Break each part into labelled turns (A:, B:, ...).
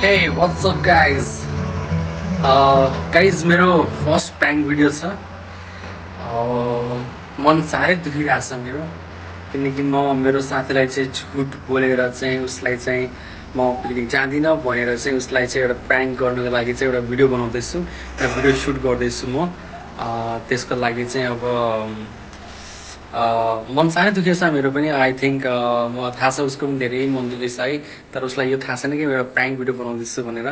A: Hey, what's up guys? Guys मेरो first prank video छ। मन साह्रै दुखिरहेको छ मेरो, किनकि म मेरो साथीलाई चाहिँ झुट बोलेर चाहिँ उसलाई चाहिँ म पिकनिक जाँदिनँ भनेर चाहिँ उसलाई चाहिँ एउटा प्र्याङ्क गर्नुको लागि चाहिँ एउटा भिडियो बनाउँदैछु, एउटा भिडियो सुट गर्दैछु म। त्यसको लागि चाहिँ अब मन साह्रै दुखेको छ मेरो पनि। आई थिङ्क म थाहा छ उसको पनि धेरै मन दुखेछ है, तर उसलाई यो थाहा छैन कि मेरो प्र्याङ्क भिडियो बनाउँदैछु भनेर।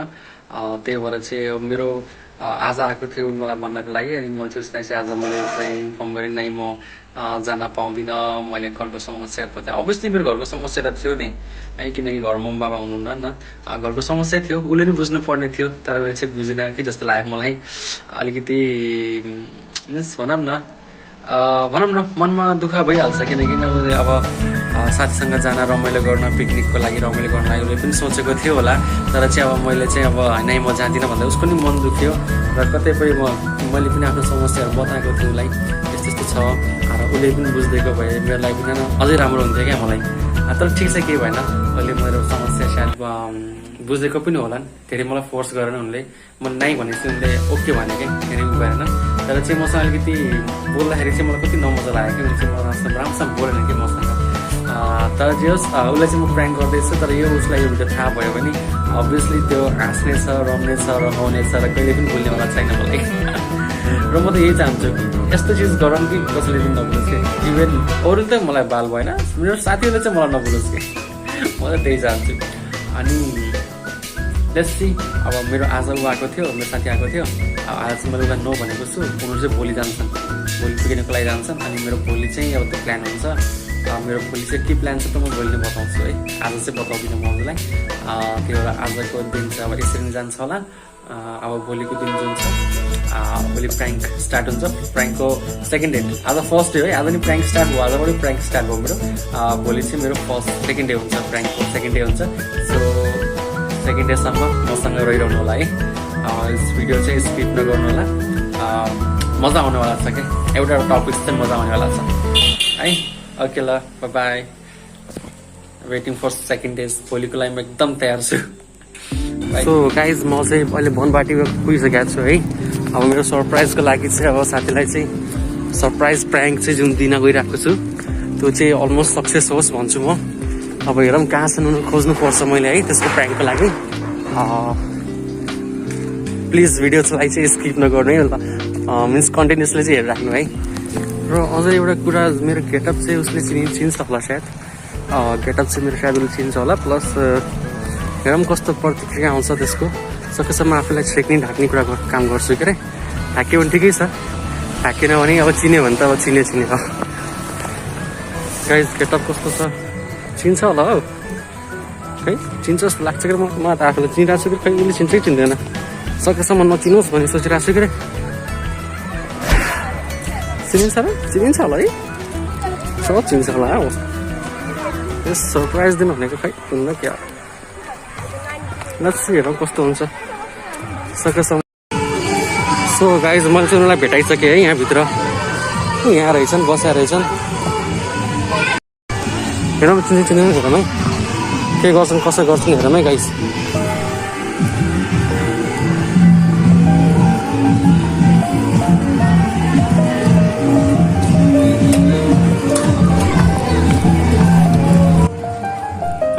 A: त्यही भएर चाहिँ अब मेरो आज आएको थियो मलाई भन्नको लागि, अनि म चाहिँ उसलाई चाहिँ आज मैले चाहिँ इन्फर्म गरेँ नै म जान पाउँदिनँ, मैले घरको समस्या बताएँ। अभियसली मेरो घरको समस्या त थियो नि है, किनकि घरमा बाबा हुनुहुन्न नि त, घरको समस्या थियो, उसले नि बुझ्नु पर्ने थियो, तर मैले चाहिँ बुझिनँ कि जस्तो लाग्यो मलाई। अलिकति मिन्स भनौँ न मनमा दुःख भइहाल्छ, किनकि अब साथीसँग जान रमाइलो गर्न, पिकनिकको लागि रमाइलो गर्न लागि उसले पनि सोचेको थियो होला, तर चाहिँ अब मैले चाहिँ अब होइन म जाँदिनँ भन्दा उसको नि मन दुख्यो र कतिपय मैले पनि आफ्नो समस्याहरू बताएको थिएँ उसलाई, यस्तो यस्तो छ र उसले पनि बुझिदिएको भए मेरो लागि पनि अझै राम्रो हुन्थ्यो क्या मलाई। तर ठिक छ, केही भएन, उसले मेरो समस्या सायद बुझेको पनि होला, धेरै मलाई फोर्स गरेन उनले। म नाइ भनेपछि उनले ओके भने क्या, धेरै उ भएन। तर चाहिँ मसँग अलिकति बोल्दाखेरि चाहिँ मलाई कति नमजा लाग्यो कि, उसले मलाई राम्रोसँग बोलेन कि मसँग। तर जे होस्, उसलाई चाहिँ म प्र्याङ्क गर्दैछु, तर यो उसलाई यो भिडियो थाहा भयो भने अभियसली त्यो हाँस्नेछ, रम्नेछ, रमाउनेछ र कहिले पनि भुल्नेवाला छैन मलाई। र म त यही चाहन्छु, यस्तो चिज गरौँ कि कसैले पनि नबुलोस् कि, इभन अरू त मलाई बाल भएन, मेरो साथीहरूले चाहिँ मलाई नबुलोस् कि, म त त्यही चाहन्छु। अनि लेट्स सी, अब मेरो आज ऊ आएको थियो, मेरो साथी आएको थियो, आज चाहिँ मैले उसलाई नो भनेको छु। उनीहरू चाहिँ भोलि जान्छन्, भोलि पिकनिकको लागि जान्छन्, अनि मेरो भोलि चाहिँ अब त्यो प्लान हुन्छ। मेरो भोलि चाहिँ के प्लान छ त म भोलि नै बताउँछु है, आज चाहिँ बताउँदिनँ म हजुरलाई। त्यो एउटा आजको दिन चाहिँ अब यसरी नै जान्छ होला। अब भोलिको दिन जुन छ, भोलि प्र्याङ्क स्टार्ट हुन्छ, प्र्याङ्कको सेकेन्ड डे, आज फर्स्ट डे है, आज नि प्र्याङ्क स्टार्ट भयो, आजबाट प्र्याङ्क स्टार्ट भयो मेरो। भोलि चाहिँ मेरो सेकेन्ड डे हुन्छ, प्र्याङ्कको सेकेन्ड डे हुन्छ। सो सेकेन्ड डेसम्म मसँग रहिरहनु होला है, यस भिडियो चाहिँ स्किप नगर्नु होला, मजा आउनेवाला छ क्या, एउटा टपिक चाहिँ मजा आउनेवाला छ है। ओके ल, bye bye, waiting for second days, भोलिको लागि म एकदम तयार छु। सो गाइज, म चाहिँ अहिले बनबाटीमा पुगिसकेको छु है। अब मेरो सरप्राइजको लागि चाहिँ अब साथीलाई चाहिँ सरप्राइज प्र्याङ्क चाहिँ जुन दिन गइरहेको छु, त्यो चाहिँ अलमोस्ट सक्सेस होस् भन्छु म। अब हेरौँ कहाँसम्म खोज्नुपर्छ मैले है त्यसको प्र्याङ्कको लागि। प्लिज भिडियोलाई चाहिँ स्किप नगर्नु है, मिन्स कन्टिन्युसली चाहिँ हेरिराख्नु है। र अझै एउटा कुरा, मेरो गेटअप चाहिँ उसले चिन्छ होला सायद, गेटअप चाहिँ मेरो सायद उसले चिन्छ होला। प्लस हेरौँ कस्तो प्रतिक्रिया आउँछ त्यसको, सकेसम्म आफूलाई छेक्ने ढाक्ने कुरा काम गर्छु के अरे। ढाक्यो भने ठिकै छ, ढाकेन भने अब चिन्यो भने त अब चिने हो। गाइज गेटअप कस्तो छ, चिन्छ होला हौ, खै चिन्छ जस्तो लाग्छ कि म त आफूलाई चिनिरहेको छु कि खै उसले चिन्छ कि चिन्दैन, सकेसम्म नचिनोस् भन्ने सोचिरहेको छु कि रे। चिनिन्छ होला है, सब चिन्छ होला हौ। यस सरप्राइज दिनु भनेको खै हुन्न क्या, लेट्स सी, हेरौँ कस्तो हुन्छ सकेसम्म। सो गाइज, मैले चाहिँ उनीलाई भेटाइसकेँ है, यहाँभित्र यहाँ रहेछन्, बसेर रहेछन्। हेरौँ चिन्दैन हेरौँ है, के गर्छन् कसो गर्छन् हेरौँ है गाइज।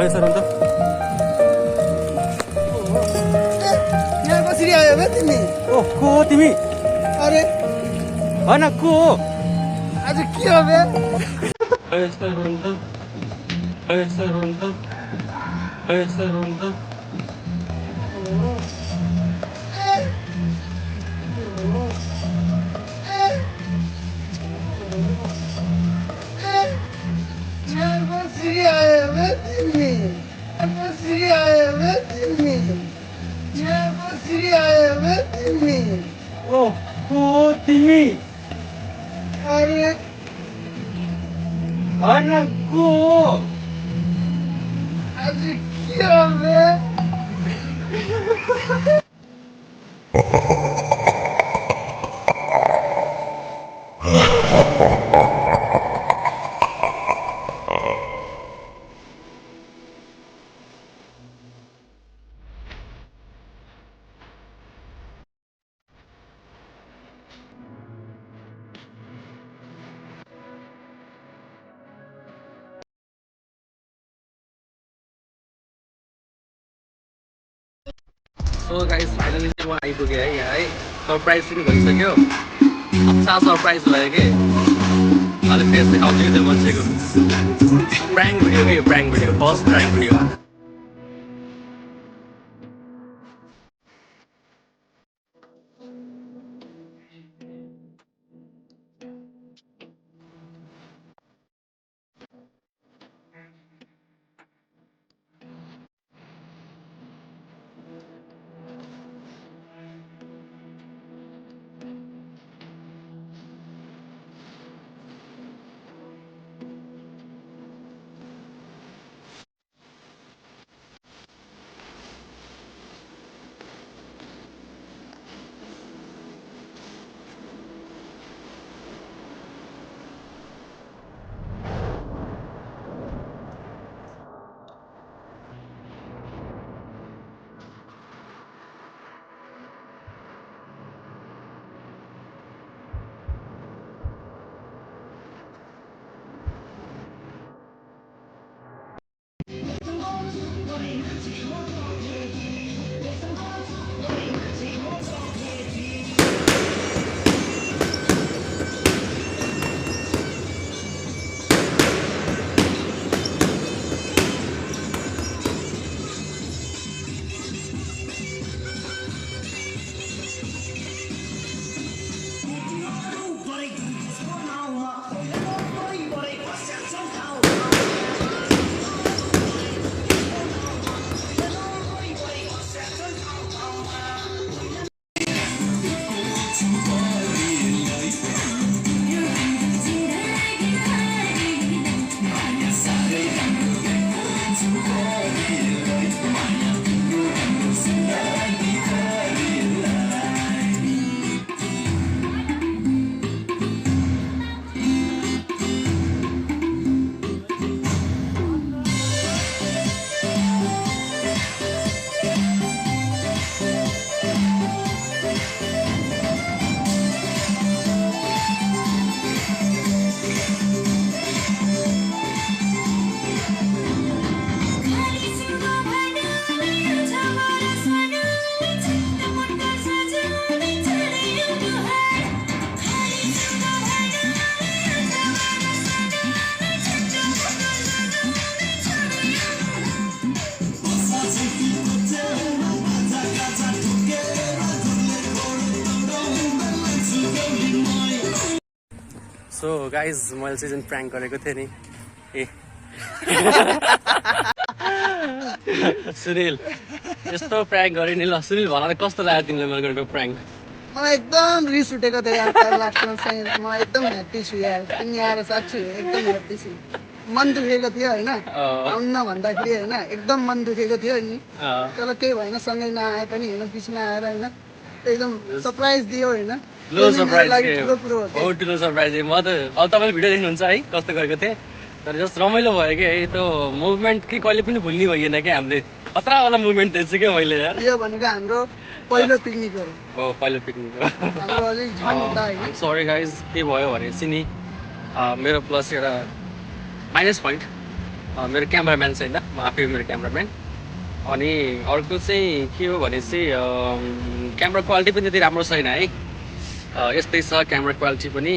A: खै सर अन्त
B: तिमी
A: ओ को हो तिमी?
B: अरे
A: होइन को हो?
B: आज के हो बे?
A: ओ को हो तिमी?
B: अरे
A: होइन को हो?
B: आज के हो बे?
A: सो गाइस फाइनली चाहिँ म आइपुगेँ है यहाँ है सरप्राइज पनि भइसक्यो अच्छा सरप्राइज भयो कि अहिले फेस देखाउँछु त्यो मान्छेको प्राङ्क भिडियो के यो prank video first prank video so guys मैले चाहिँ जुन प्राङ्क गरेको थिएँ नि ए सुनिल यस्तो प्राङ्क गरेँ नि ल सुनिल भन त कस्तो लाग्यो तिमीलाई मैले गरेको प्राङ्क
B: मलाई एकदम रिस उठेको थियो यार पहिला लास्टमा चाहिँ म एकदम ह्याप्पी छु यार तिमी आएर साँच्चै एकदम ह्याप्पी छु मन दुखेको थियो होइन आउन भन्दाखेरि होइन एकदम मन दुखेको थियो नि तर केही भएन सँगै नआए पनि होइन बिचमा आएर होइन एकदम सरप्राइज दियो होइन
A: लो सरप्राइज
B: ठुलो कुरो हो
A: बहुत ठुलो सरप्राइज म त अब तपाईँले भिडियो देख्नुहुन्छ है कस्तो गरेको थिएँ तर जस्ट रमाइलो भयो कि है त्यो मुभमेन्ट कि कहिले पनि भुल्ने भइएन क्या हामीले खतरावाला मुभमेन्ट दिएछु क्या मैले यार
B: यो भनेको हाम्रो पहिलो पिकनिक हो
A: पहिलो पिकनिक
B: हाम्रो अलिक झन् हुँदा होइन
A: सरी गाइज के भयो भनेपछि नि मेरो प्लस एउटा माइनस पोइन्ट मेरो क्यामराम्यान चाहिँ होइन म आफै मेरो क्यामराम्यान अनि अर्को चाहिँ के हो भनेपछि क्यामरा क्वालिटी पनि त्यति राम्रो छैन है यस्तै छ क्यामरा क्वालिटी पनि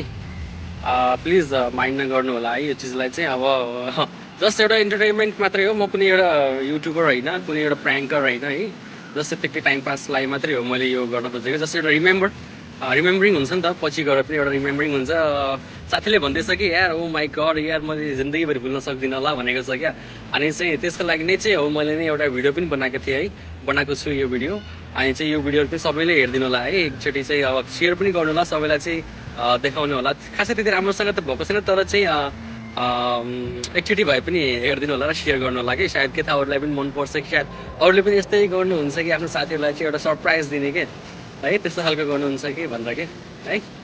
A: प्लिज माइन्ड नगर्नु होला है यो चिजलाई चाहिँ अब जस्ट एउटा इन्टरटेनमेन्ट मात्रै हो म कुनै एउटा युट्युबर होइन कुनै एउटा प्राङ्कर होइन है जस्ट त्यति टाइम पासलाई मात्रै हो मैले यो गर्न खोजेको जस्ट एउटा रिमेम्बरिङ हुन्छ नि त पछि गएर पनि एउटा रिमेम्बरिङ हुन्छ साथीले भन्दैछ कि यार ओ माई गड यार मैले जिन्दगीभरि भुल्न सक्दिनँ होला भनेको छ क्या अनि चाहिँ त्यसको लागि नै चाहिँ हो मैले नै एउटा भिडियो पनि बनाएको थिएँ है बनाएको छु यो भिडियो अनि चाहिँ यो भिडियो पनि सबैले हेरिदिनु होला है एकचोटि चाहिँ अब सेयर पनि गर्नु होला सबैलाई चाहिँ देखाउनु होला खासै त्यति राम्रोसँग त भएको छैन तर चाहिँ एकचोटि भए पनि हेरिदिनु होला र सेयर गर्नु होला कि सायद के त अरूलाई पनि मनपर्छ कि सायद अरूले पनि यस्तै गर्नुहुन्छ कि आफ्नो साथीहरूलाई चाहिँ एउटा सरप्राइज दिने के है त्यस्तो खालको गर्नुहुन्छ कि भनेर के है